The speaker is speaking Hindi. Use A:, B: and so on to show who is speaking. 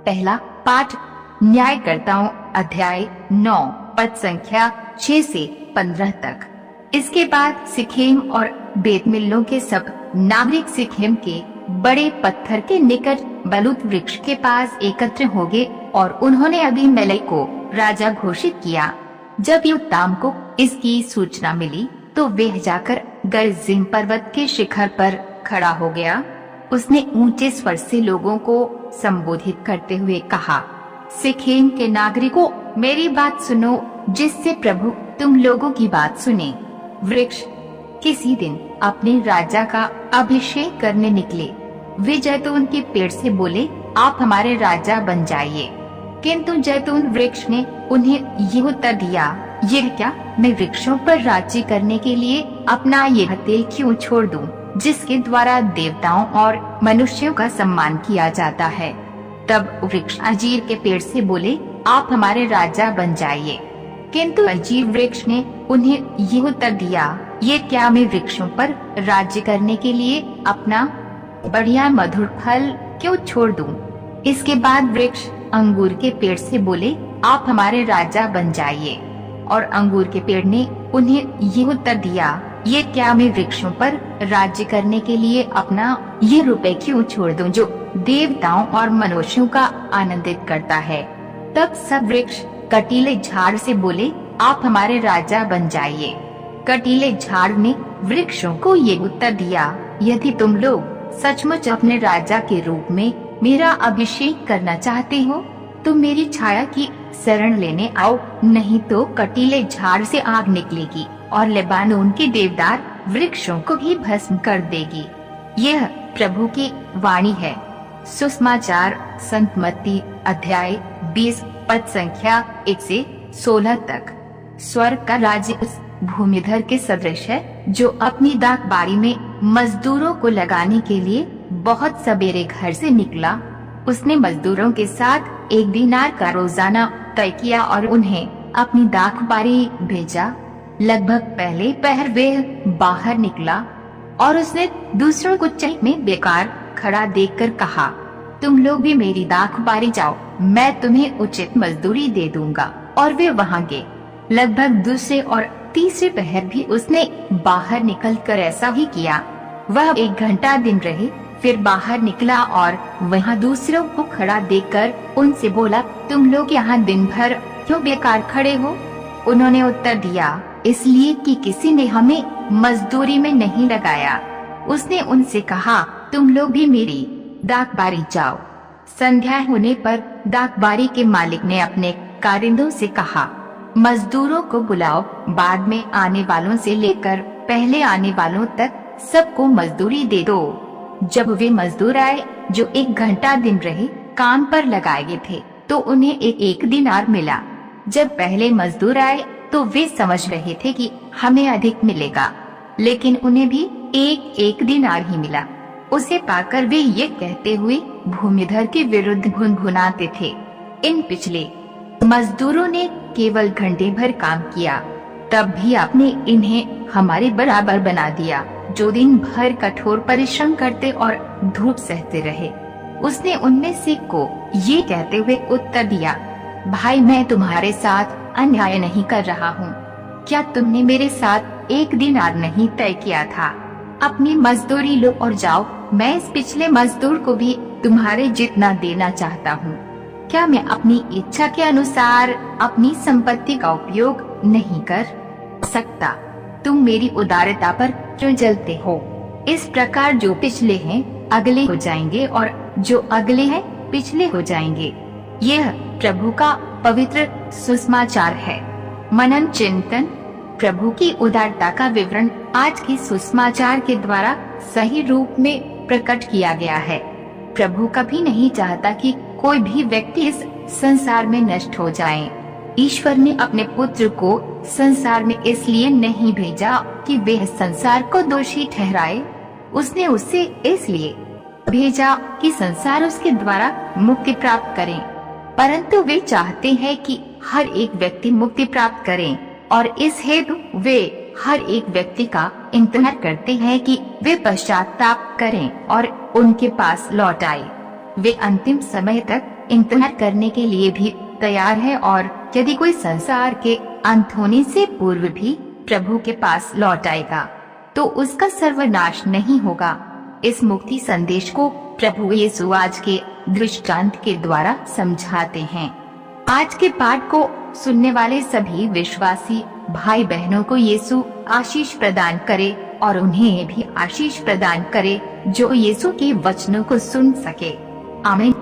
A: पहला पाठ न्यायकर्ताओं अध्याय 9 पद संख्या 6 से 15 तक। इसके बाद सिखेम और बेत मिल्लो के सब नागरिक सिखेम के बड़े पत्थर के निकट बलूत वृक्ष के पास एकत्र हो गए और उन्होंने अबीमेलेक को राजा घोषित किया। जब योताम को इसकी सूचना मिली तो वह जाकर गरजीम पर्वत के शिखर पर खड़ा हो गया। उसने ऊंचे स्वर से लोगों को संबोधित करते हुए कहा, सिखेम के नागरिकों, मेरी बात सुनो, जिससे प्रभु तुम लोगों की बात सुने। वृक्ष किसी दिन अपने राजा का अभिषेक करने निकले। वे जैतून के पेड़ से बोले, आप हमारे राजा बन जाइए। किंतु जैतून वृक्ष ने उन्हें ये उत्तर दिया, यह क्या, मैं वृक्षों पर राज्य करने के लिए अपना यह तेल क्यों छोड़ दूं, जिसके द्वारा देवताओं और मनुष्यों का सम्मान किया जाता है। तब वृक्ष अंजीर के पेड़ से बोले, आप हमारे राजा बन जाइए। किंतु अंजीर वृक्ष ने उन्हें ये उत्तर दिया, ये क्या, मैं वृक्षों पर राज्य करने के लिए अपना बढ़िया मधुर फल क्यों छोड़ दूं। इसके बाद वृक्ष अंगूर के पेड़ से बोले, आप हमारे राजा बन जाइए। और अंगूर के पेड़ ने उन्हें ये उत्तर दिया, ये क्या, मैं वृक्षों पर राज्य करने के लिए अपना ये रुपए क्यों छोड़ दूं, जो देवताओं और मनुष्यों का आनंदित करता है। तब सब वृक्ष कटीले झाड़ से बोले, आप हमारे राजा बन जाइए। कटीले झाड़ ने वृक्षों को ये उत्तर दिया, यदि तुम लोग सचमुच अपने राजा के रूप में मेरा अभिषेक करना चाहते हो तो मेरी छाया की शरण लेने आओ, नहीं तो कटीले झाड़ से आग निकलेगी और लेबानोन के देवदार वृक्षों को भी भस्म कर देगी। यह प्रभु की वाणी है। सुसमाचार संत मत्ती अध्याय 20 पद संख्या 1 से 16 तक। स्वर्ग का राज्य उस भूमिधर के सदृश है जो अपनी दाख बारी में मजदूरों को लगाने के लिए बहुत सवेरे घर से निकला। उसने मजदूरों के साथ 1 दीनार का रोजाना तय किया और उन्हें अपनी दाख बारी भेजा। लगभग पहले पहर वे बाहर निकला और उसने दूसरों को चह में बेकार खड़ा देखकर कहा, तुम लोग भी मेरी दाख बारी जाओ, मैं तुम्हें उचित मजदूरी दे दूंगा। और वे वहाँ गए। लगभग दूसरे और तीसरे पहर भी उसने बाहर निकलकर ऐसा ही किया। वह 1 घंटा दिन रहे, फिर बाहर निकला और वहाँ दूसरों को खड़ा देखकर उनसे बोला, तुम लोग यहाँ दिन भर क्यों बेकार खड़े हो। उन्होंने उत्तर दिया, इसलिए कि किसी ने हमें मजदूरी में नहीं लगाया। उसने उनसे कहा, तुम लोग भी मेरी दाख बारी जाओ। संध्या होने पर दाख बारी के मालिक ने अपने कारिंदों से कहा, मजदूरों को बुलाओ, बाद में आने वालों से लेकर पहले आने वालों तक सबको मजदूरी दे दो। जब वे मजदूर आए जो 1 घंटा दिन रहे काम पर लगाए गए थे तो उन्हें एक दीनार मिला। जब पहले मजदूर आए तो वे समझ रहे थे कि हमें अधिक मिलेगा, लेकिन उन्हें भी एक दीनार ही मिला। उसे पाकर वे ये कहते हुए भूमिधर के विरुद्ध भुनभुनाते थे, इन पिछले मजदूरों ने केवल घंटे भर काम किया, तब भी आपने इन्हें हमारे बराबर बना दिया, जो दिन भर कठोर परिश्रम करते और धूप सहते रहे। उसने उनमें से को ये कहते हुए उत्तर दिया, भाई, मैं तुम्हारे साथ अन्याय नहीं कर रहा हूँ। क्या तुमने मेरे साथ 1 दीनार नहीं तय किया था? अपनी मजदूरी लो और जाओ। मैं इस पिछले मजदूर को भी तुम्हारे जितना देना चाहता हूँ। क्या मैं अपनी इच्छा के अनुसार अपनी संपत्ति का उपयोग नहीं कर सकता? तुम मेरी उदारता पर क्यों जलते हो? इस प्रकार जो पिछले हैं अगले हो जाएंगे और जो अगले हैं पिछले हो जाएंगे। यह प्रभु का पवित्र सुसमाचार है। मनन चिंतन। प्रभु की उदारता का विवरण आज की सुसमाचार के द्वारा सही रूप में प्रकट किया गया है। प्रभु कभी नहीं चाहता कि कोई भी व्यक्ति इस संसार में नष्ट हो जाए। ईश्वर ने अपने पुत्र को संसार में इसलिए नहीं भेजा कि वह संसार को दोषी ठहराए। उसने उसे इसलिए भेजा कि संसार उसके द्वारा मुक्ति प्राप्त करे। परंतु वे चाहते हैं कि हर एक व्यक्ति मुक्ति प्राप्त करे और इस हेतु वे हर एक व्यक्ति का इंतजार करते हैं कि वे पश्चाताप करें और उनके पास लौट आए। वे अंतिम समय तक इंतजार करने के लिए भी तैयार है, और यदि कोई संसार के अंत होने से पूर्व भी प्रभु के पास लौट आएगा तो उसका सर्वनाश नहीं होगा। इस मुक्ति संदेश को प्रभु यीशु आज के दृष्टांत के द्वारा समझाते हैं। आज के पाठ को सुनने वाले सभी विश्वासी भाई बहनों को यीशु आशीष प्रदान करे और उन्हें भी आशीष प्रदान करे जो यीशु के वचनों को सुन सके। आमीन।